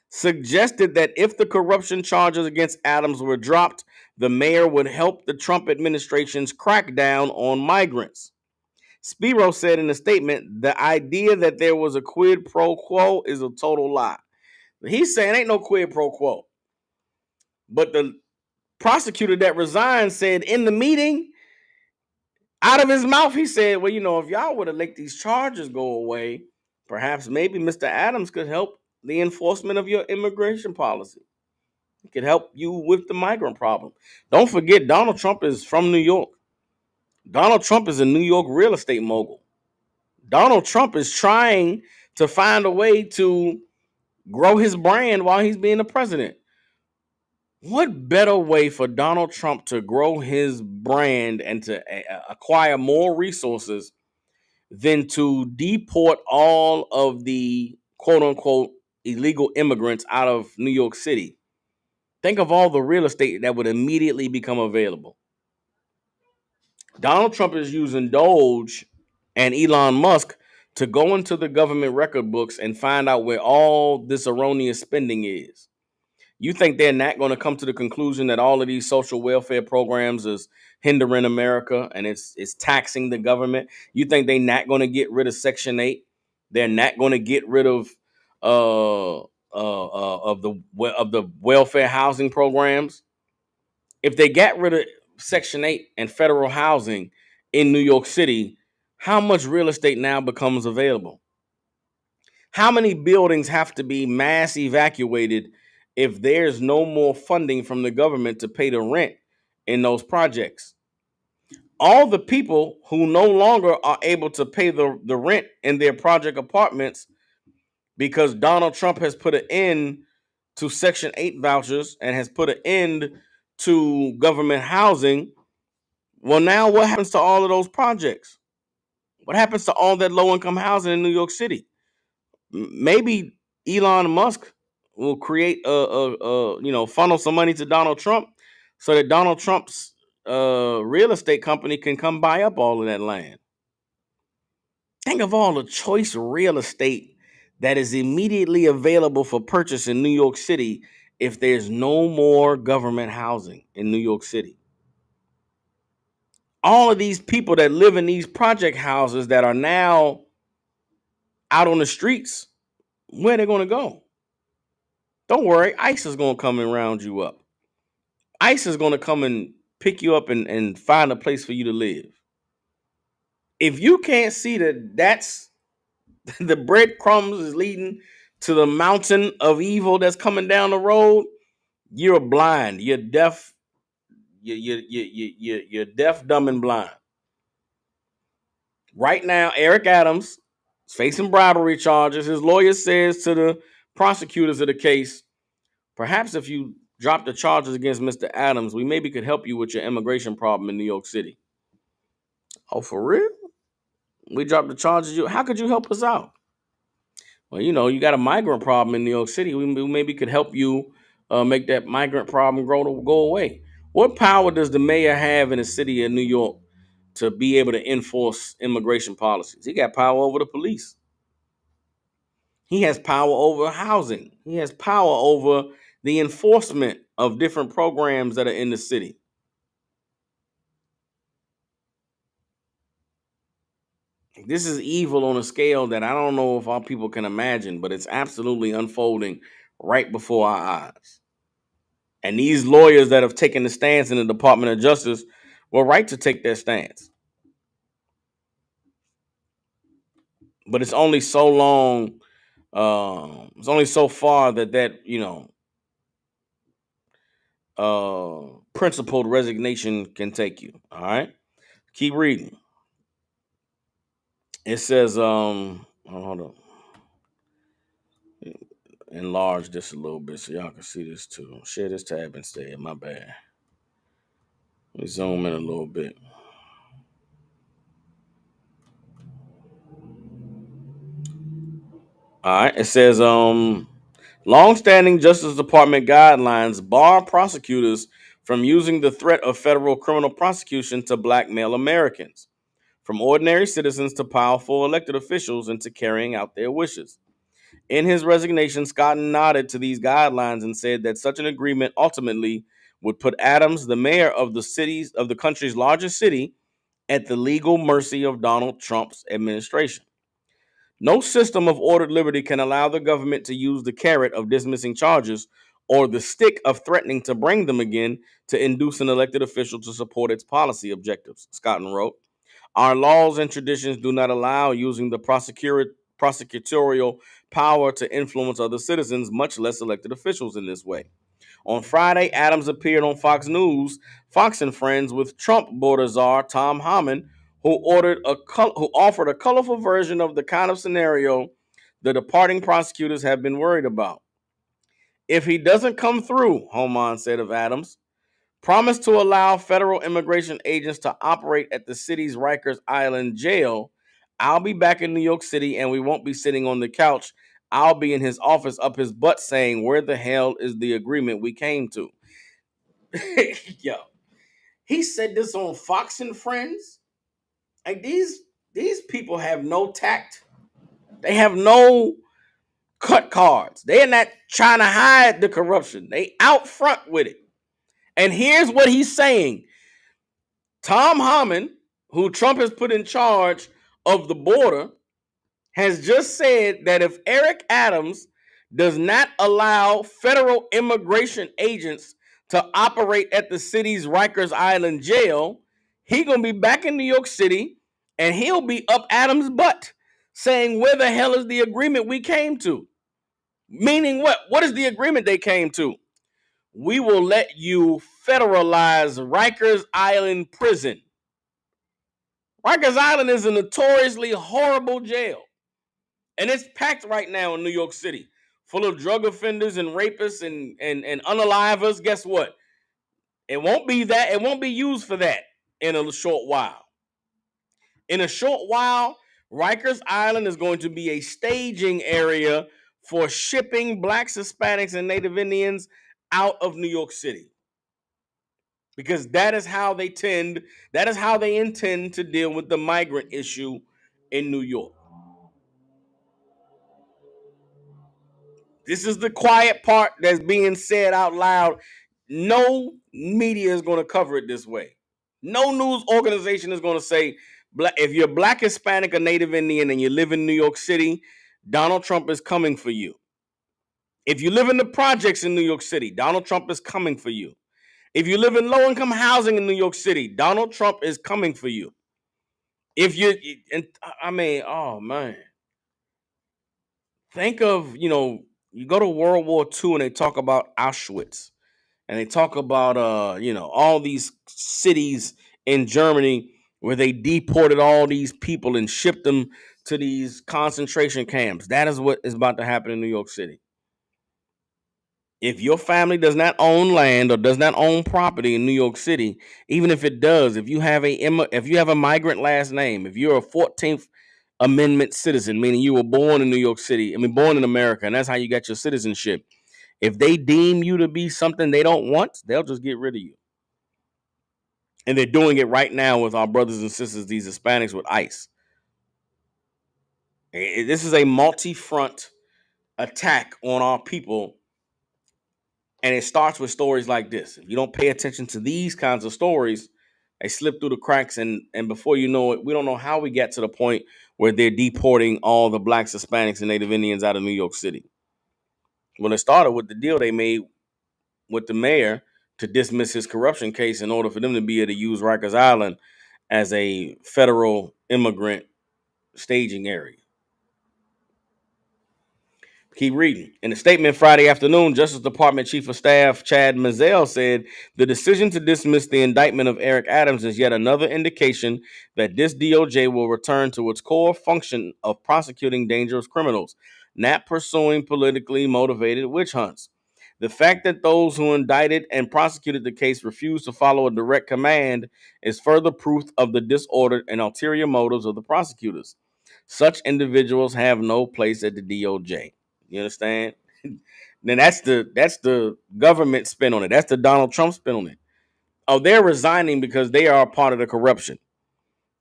suggested that if the corruption charges against Adams were dropped, the mayor would help the Trump administration's crackdown on migrants. Spiro said in a statement, the idea that there was a quid pro quo is a total lie. He's saying ain't no quid pro quo. But the prosecutor that resigned said in the meeting, out of his mouth, he said, well, if y'all would have let these charges go away, perhaps maybe Mr. Adams could help the enforcement of your immigration policy. He could help you with the migrant problem. Don't forget, Donald Trump is from New York. Donald Trump is a New York real estate mogul. Donald Trump is trying to find a way to grow his brand while he's being the president. What better way for Donald Trump to grow his brand and to acquire more resources than to deport all of the quote unquote illegal immigrants out of New York City? Think of all the real estate that would immediately become available. Donald Trump is using Doge and Elon Musk to go into the government record books and find out where all this erroneous spending is. You think they're not going to come to the conclusion that all of these social welfare programs is hindering America and it's taxing the government? You think they're not going to get rid of Section 8? They're not going to get rid of the welfare housing programs? If they got rid of Section 8 and federal housing in New York City, how much real estate now becomes available? How many buildings have to be mass evacuated if there's no more funding from the government to pay the rent in those projects? All the people who no longer are able to pay the rent in their project apartments because Donald Trump has put an end to Section 8 vouchers and has put an end to government housing. Well, now what happens to all of those projects? What happens to all that low income housing in New York City? Maybe Elon Musk will create funnel some money to Donald Trump so that Donald Trump's real estate company can come buy up all of that land. Think of all the choice real estate that is immediately available for purchase in New York City if there's no more government housing in New York City. All of these people that live in these project houses that are now out on the streets, where are they going to go? Don't worry, ICE is going to come and round you up. ICE is going to come and pick you up and find a place for you to live. If you can't see that that's the breadcrumbs is leading to the mountain of evil that's coming down the road, you're blind. You're deaf. You're deaf, dumb, and blind. Right now, Eric Adams is facing bribery charges. His lawyer says to the prosecutors of the case, perhaps if you drop the charges against Mr. Adams, we maybe could help you with your immigration problem in New York City. Oh, for real? We dropped the charges. How could you help us out? Well, you got a migrant problem in New York City. We maybe could help you make that migrant problem go away. What power does the mayor have in the city of New York to be able to enforce immigration policies? He got power over the police. He has power over housing. He has power over the enforcement of different programs that are in the city. This is evil on a scale that I don't know if our people can imagine, but it's absolutely unfolding right before our eyes. And these lawyers that have taken the stance in the Department of Justice were right to take their stance. But it's only so long, it's only so far that principled resignation can take you. All right. Keep reading. It says, hold on. Enlarge this a little bit so y'all can see this too. Share this tab instead. My bad. Let me zoom in a little bit. All right. It says, longstanding Justice Department guidelines bar prosecutors from using the threat of federal criminal prosecution to blackmail Americans, from ordinary citizens to powerful elected officials, into carrying out their wishes. In his resignation, Scott nodded to these guidelines and said that such an agreement ultimately would put Adams, the mayor of the country's largest city, at the legal mercy of Donald Trump's administration. No system of ordered liberty can allow the government to use the carrot of dismissing charges or the stick of threatening to bring them again to induce an elected official to support its policy objectives, Scotton wrote. Our laws and traditions do not allow using the prosecutorial power to influence other citizens, much less elected officials, in this way. On Friday, Adams appeared on Fox News, Fox and Friends, with Trump border czar Tom Homan, who offered a colorful version of the kind of scenario the departing prosecutors have been worried about. If he doesn't come through, Homan said of Adams, promised to allow federal immigration agents to operate at the city's Rikers Island jail, I'll be back in New York City and we won't be sitting on the couch. I'll be in his office up his butt saying, where the hell is the agreement we came to? Yo, he said this on Fox and Friends. Like these people have no tact. They have no cut cards. They're not trying to hide the corruption. They out front with it. And here's what he's saying. Tom Homan, who Trump has put in charge of the border, has just said that if Eric Adams does not allow federal immigration agents to operate at the city's Rikers Island jail, he's going to be back in New York City and he'll be up Adams' butt saying, where the hell is the agreement we came to? Meaning what? What is the agreement they came to? We will let you federalize Rikers Island prison. Rikers Island is a notoriously horrible jail. And it's packed right now in New York City, full of drug offenders and rapists and unalivers. Guess what? It won't be that. It won't be used for that in a short while. In a short while, Rikers Island is going to be a staging area for shipping Blacks, Hispanics, and Native Indians out of New York City. Because that is how they intend to deal with the migrant issue in New York. This is the quiet part that's being said out loud. No media is going to cover it this way. No news organization is going to say, if you're Black, Hispanic, or Native Indian and you live in New York City, Donald Trump is coming for you. If you live in the projects in New York City, Donald Trump is coming for you. If you live in low-income housing in New York City, Donald Trump is coming for you. Oh man. Think of, you go to World War II and they talk about Auschwitz and they talk about, all these cities in Germany where they deported all these people and shipped them to these concentration camps. That is what is about to happen in New York City. If your family does not own land or does not own property in New York City, even if it does, if you have a migrant last name, if you're a 14th Amendment citizen, meaning you were born in New York City, born in America, and that's how you got your citizenship. If they deem you to be something they don't want, they'll just get rid of you. And they're doing it right now with our brothers and sisters, these Hispanics, with ICE. This is a multi-front attack on our people. And it starts with stories like this. If you don't pay attention to these kinds of stories, they slip through the cracks. And before you know it, we don't know how we get to the point where they're deporting all the Blacks, Hispanics, and Native Indians out of New York City. Well, it started with the deal they made with the mayor to dismiss his corruption case in order for them to be able to use Rikers Island as a federal immigrant staging area. Keep reading. In a statement Friday afternoon, Justice Department Chief of Staff Chad Mizell said the decision to dismiss the indictment of Eric Adams is yet another indication that this DOJ will return to its core function of prosecuting dangerous criminals, not pursuing politically motivated witch hunts. The fact that those who indicted and prosecuted the case refused to follow a direct command is further proof of the disordered and ulterior motives of the prosecutors. Such individuals have no place at the DOJ. You understand? Then that's the government spin on it. That's the Donald Trump spin on it. Oh, they're resigning because they are a part of the corruption.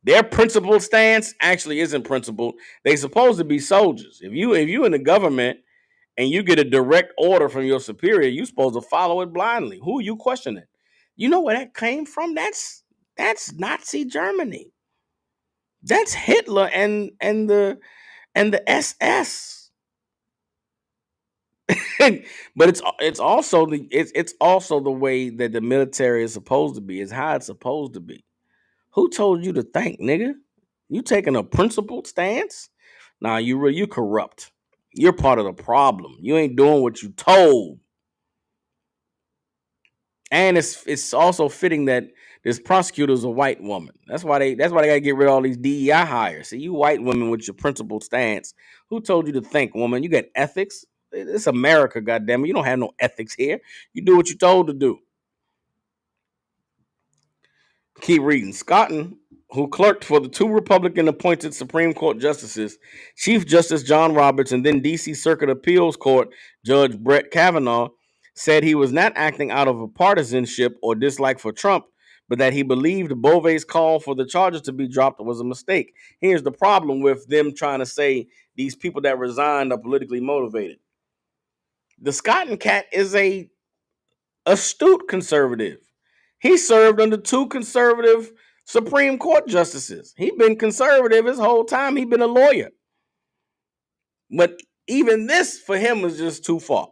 Their principled stance actually isn't principled. They're supposed to be soldiers. If you in the government and you get a direct order from your superior, you're supposed to follow it blindly. Who are you questioning? You know where that came from? That's Nazi Germany. That's Hitler and the SS. But it's also the way that the military is supposed to be. It's how it's supposed to be. Who told you to think, nigga? You taking a principled stance? Nah, you corrupt. You're part of the problem. You ain't doing what you told. And it's also fitting that this prosecutor is a white woman. That's why they gotta get rid of all these DEI hires. See, you white women with your principled stance. Who told you to think, woman? You got ethics? It's America, goddamn it. You don't have no ethics here. You do what you're told to do. Keep reading. Scotton, who clerked for the two Republican appointed Supreme Court justices, Chief Justice John Roberts and then D.C. Circuit Appeals Court Judge Brett Kavanaugh, said he was not acting out of a partisanship or dislike for Trump, but that he believed Beauvais' call for the charges to be dropped was a mistake. Here's the problem with them trying to say these people that resigned are politically motivated. The Scotton cat is a astute conservative. He served under two conservative Supreme Court justices. He's been conservative his whole time. He's been a lawyer. But even this for him was just too far.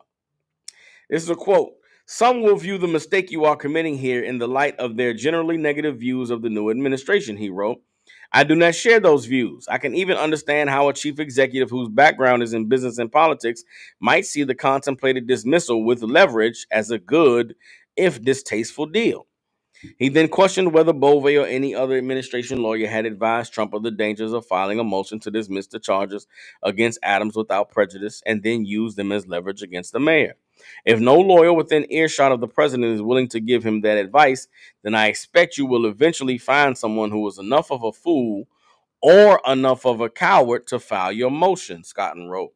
This is a quote. Some will view the mistake you are committing here in the light of their generally negative views of the new administration, he wrote. I do not share those views. I can even understand how a chief executive whose background is in business and politics might see the contemplated dismissal with leverage as a good, if distasteful, deal. He then questioned whether Beauvais or any other administration lawyer had advised Trump of the dangers of filing a motion to dismiss the charges against Adams without prejudice and then use them as leverage against the mayor. If no lawyer within earshot of the president is willing to give him that advice, then I expect you will eventually find someone who is enough of a fool or enough of a coward to file your motion, Scotton wrote.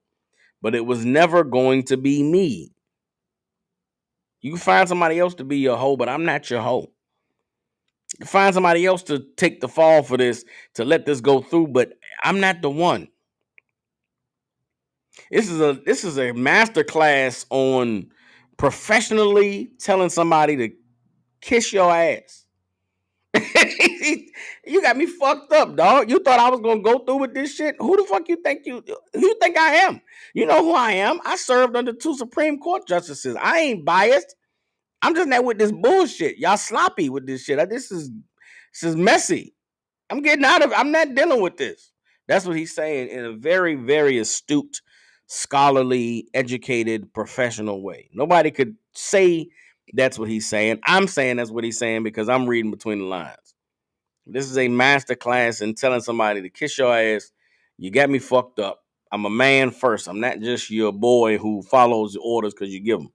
But it was never going to be me. You can find somebody else to be your hoe, but I'm not your hoe. Find somebody else to take the fall for this, to let this go through, but I'm not the one. This is a master class on professionally telling somebody to kiss your ass. You got me fucked up, dog. You thought I was gonna go through with this shit? Who the fuck you think I am? You know who I am. I served under two Supreme Court justices. I ain't biased. I'm just not with this bullshit. Y'all sloppy with this shit. This is messy. I'm not dealing with this. That's what he's saying in a very, very astute, scholarly, educated, professional way. Nobody could say that's what he's saying. I'm saying that's what he's saying because I'm reading between the lines. This is a master class in telling somebody to kiss your ass. You got me fucked up. I'm a man first. I'm not just your boy who follows the orders because you give them.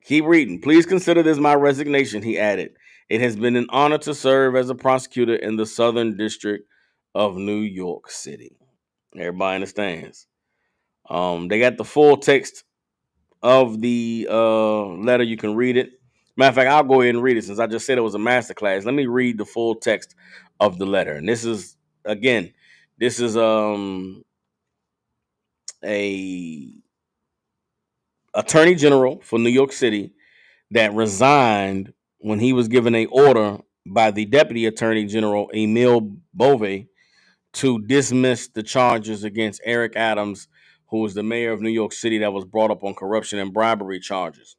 Keep reading. Please consider this my resignation, he added. It has been an honor to serve as a prosecutor in the Southern District of New York City. Everybody understands. They got the full text of the letter. You can read it. Matter of fact, I'll go ahead and read it since I just said it was a masterclass. Let me read the full text of the letter. And this is a attorney general for New York City that resigned when he was given a order by the deputy attorney general Emile Beauvais to dismiss the charges against Eric Adams, who was the mayor of New York City that was brought up on corruption and bribery charges.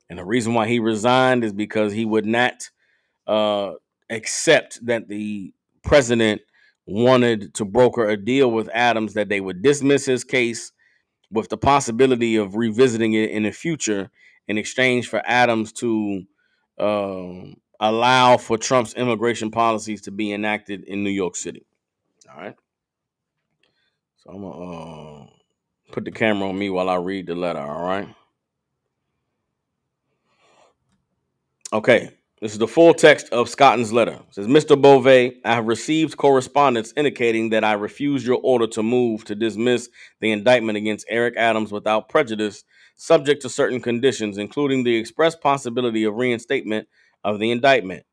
And the reason why he resigned is because he would not uh, accept that the president wanted to broker a deal with Adams that they would dismiss his case with the possibility of revisiting it in the future in exchange for Adams to allow for Trump's immigration policies to be enacted in New York City. All right. So I'm going to put the camera on me while I read the letter. All right. Okay. This is the full text of Scotton's letter. It says, Mr. Beauvais, I have received correspondence indicating that I refuse your order to move to dismiss the indictment against Eric Adams without prejudice, subject to certain conditions, including the express possibility of reinstatement of the indictment.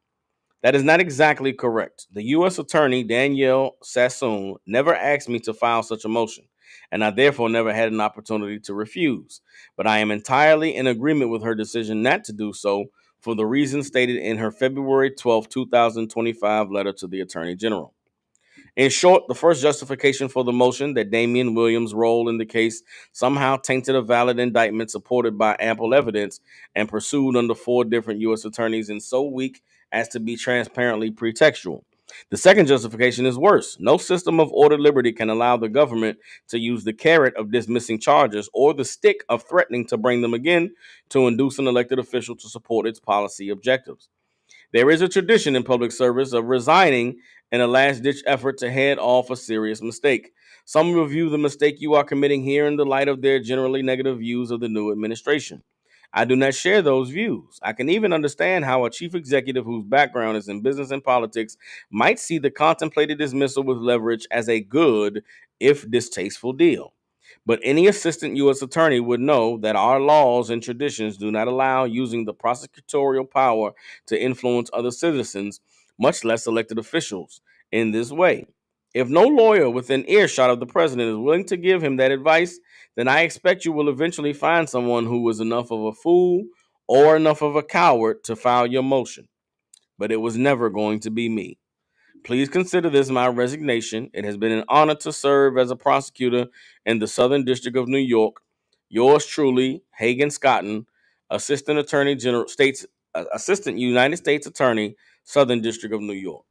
That is not exactly correct. The U.S. Attorney, Danielle Sassoon, never asked me to file such a motion, and I therefore never had an opportunity to refuse. But I am entirely in agreement with her decision not to do so for the reasons stated in her February 12, 2025 letter to the Attorney General. In short, the first justification for the motion that Damian Williams' role in the case somehow tainted a valid indictment supported by ample evidence and pursued under four different U.S. attorneys and so weak as to be transparently pretextual. The second justification is worse. No system of ordered liberty can allow the government to use the carrot of dismissing charges or the stick of threatening to bring them again to induce an elected official to support its policy objectives. There is a tradition in public service of resigning in a last ditch effort to head off a serious mistake. Some will view the mistake you are committing here in the light of their generally negative views of the new administration. I do not share those views. I can even understand how a chief executive whose background is in business and politics might see the contemplated dismissal with leverage as a good, if distasteful, deal. But any assistant U.S. attorney would know that our laws and traditions do not allow using the prosecutorial power to influence other citizens, much less elected officials, in this way. If no lawyer within earshot of the president is willing to give him that advice, then I expect you will eventually find someone who was enough of a fool or enough of a coward to file your motion. But it was never going to be me. Please consider this my resignation. It has been an honor to serve as a prosecutor in the Southern District of New York. Yours truly, Hagan Scotton, Assistant Attorney General, Assistant United States Attorney, Southern District of New York.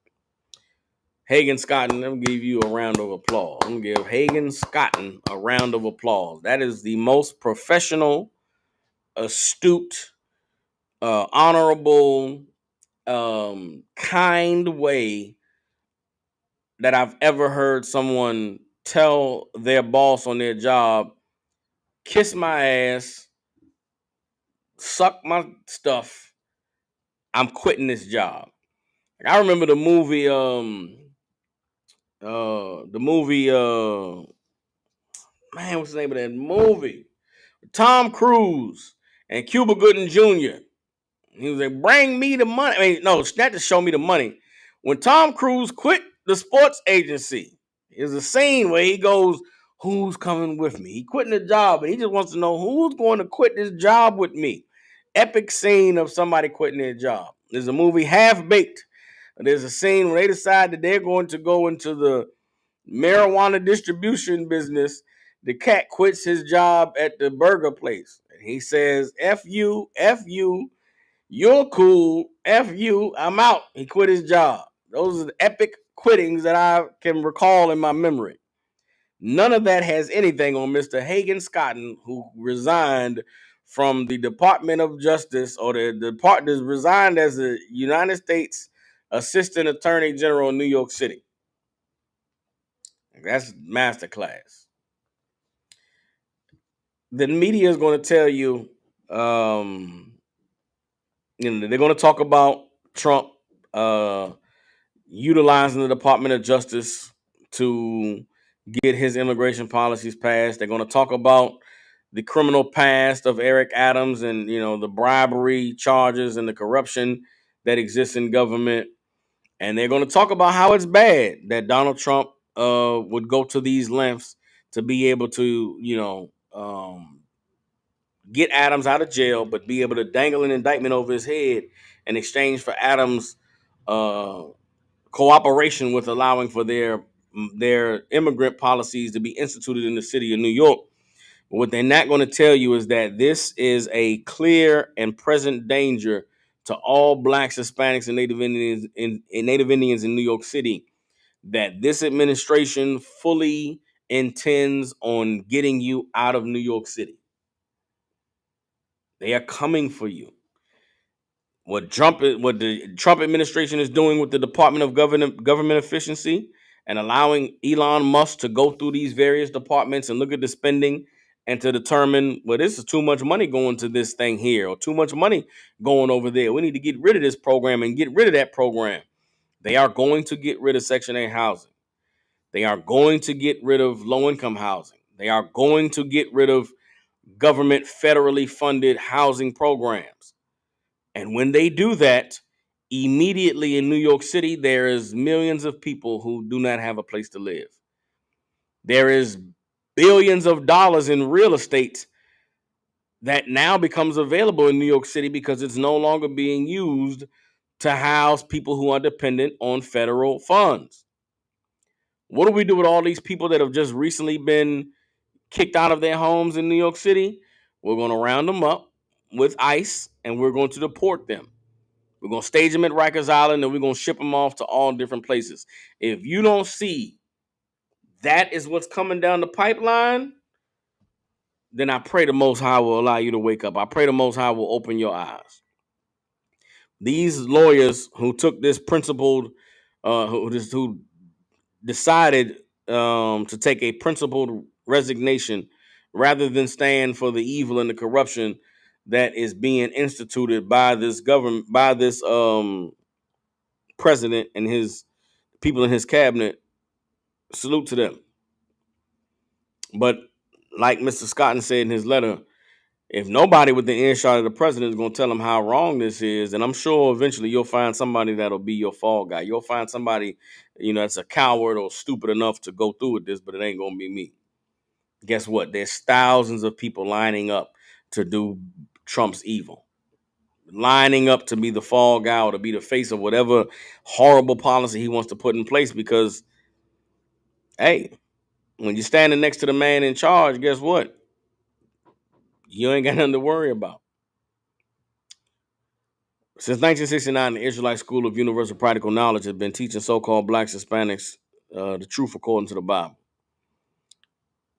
Hagan Scotton, let me give you a round of applause. I'm going to give Hagan Scotton a round of applause. That is the most professional, astute, honorable, kind way that I've ever heard someone tell their boss on their job, kiss my ass, suck my stuff, I'm quitting this job. Like, I remember the movie man, what's the name of that movie? Tom Cruise and Cuba Gooding Jr. He was like, bring me the money. I mean, no, not to show me the money. When Tom Cruise quit the sports agency, there's a scene where he goes, who's coming with me? He quitting the job, and he just wants to know who's going to quit this job with me. Epic scene of somebody quitting their job. There's a movie, Half Baked. There's a scene where they decide that they're going to go into the marijuana distribution business. The cat quits his job at the burger place. And he says, F you, F you, you're cool, F you, I'm out. He quit his job. Those are the epic quittings that I can recall in my memory. None of that has anything on Mr. Hagan Scotton, who resigned from the Department of Justice, or the department resigned as the United States Assistant Attorney General in New York City. That's masterclass. The media is going to tell you, they're going to talk about Trump utilizing the Department of Justice to get his immigration policies passed. They're going to talk about the criminal past of Eric Adams and, the bribery charges and the corruption that exists in government. And they're going to talk about how it's bad that Donald Trump would go to these lengths to be able to, get Adams out of jail, but be able to dangle an indictment over his head in exchange for Adams' cooperation with allowing for their immigrant policies to be instituted in the city of New York. But what they're not going to tell you is that this is a clear and present danger to all blacks, Hispanics, and Native Indians in New York City, that this administration fully intends on getting you out of New York City. They are coming for you. What the Trump administration is doing with the Department of Government Efficiency and allowing Elon Musk to go through these various departments and look at the spending and to determine, well, this is too much money going to this thing here or too much money going over there. We need to get rid of this program and get rid of that program. They are going to get rid of Section 8 housing. They are going to get rid of low-income housing. They are going to get rid of government federally funded housing programs. And when they do that, immediately in New York City, there is millions of people who do not have a place to live. There is billions of dollars in real estate that now becomes available in New York City because it's no longer being used to house people who are dependent on federal funds. What do we do with all these people that have just recently been kicked out of their homes in New York City? We're going to round them up with ICE and we're going to deport them. We're going to stage them at Rikers Island, and we're going to ship them off to all different places. If you don't see that is what's coming down the pipeline, then I pray the Most High will allow you to wake up. I pray the Most High will open your eyes. These lawyers who took this principled, who decided to take a principled resignation rather than stand for the evil and the corruption that is being instituted by this government, by this president and his people in his cabinet. Salute to them. But like Mr. Scotton said in his letter, if nobody with the earshot of the president is going to tell him how wrong this is, then I'm sure eventually you'll find somebody that'll be your fall guy. You'll find somebody, that's a coward or stupid enough to go through with this, but it ain't going to be me. Guess what? There's thousands of people lining up to do Trump's evil, lining up to be the fall guy or to be the face of whatever horrible policy he wants to put in place because, hey, when you're standing next to the man in charge, guess what? You ain't got nothing to worry about. Since 1969, the Israelite School of Universal Practical Knowledge has been teaching so-called blacks, Hispanics, the truth according to the Bible.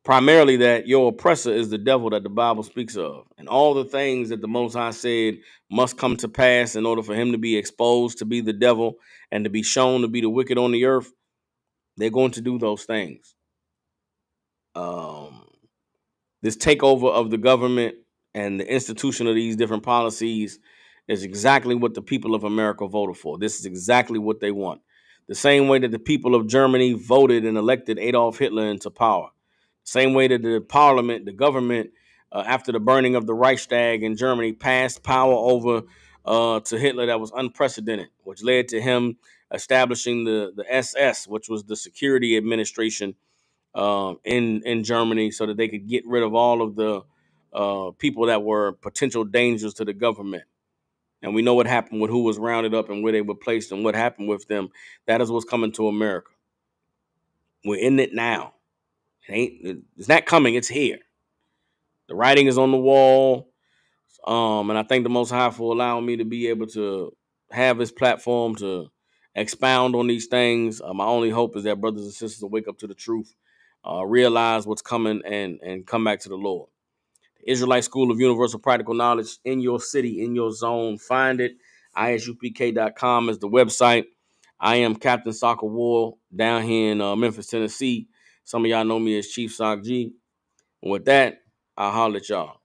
Primarily that your oppressor is the devil that the Bible speaks of. And all the things that the Most High said must come to pass in order for him to be exposed to be the devil and to be shown to be the wicked on the earth, they're going to do those things. This takeover of the government and the institution of these different policies is exactly what the people of America voted for. This is exactly what they want. The same way that the people of Germany voted and elected Adolf Hitler into power. Same way that the parliament, the government, after the burning of the Reichstag in Germany, passed power over to Hitler that was unprecedented, which led to him establishing the SS, which was the security administration in Germany, so that they could get rid of all of the people that were potential dangers to the government. And we know what happened with who was rounded up and where they were placed and what happened with them. That is what's coming to America. We're in it now. It's not coming. It's here. The writing is on the wall. And I thank the Most High for allowing me to be able to have this platform to expound on these things. My only hope is that brothers and sisters will wake up to the truth, realize what's coming, and come back to the Lord. The Israelite School of Universal Practical Knowledge in your city, in your zone. Find it. isupk.com is the website. I am Captain Soccer War down here in Memphis, Tennessee. Some of y'all know me as Chief Sock G. And with that, I'll holler at y'all.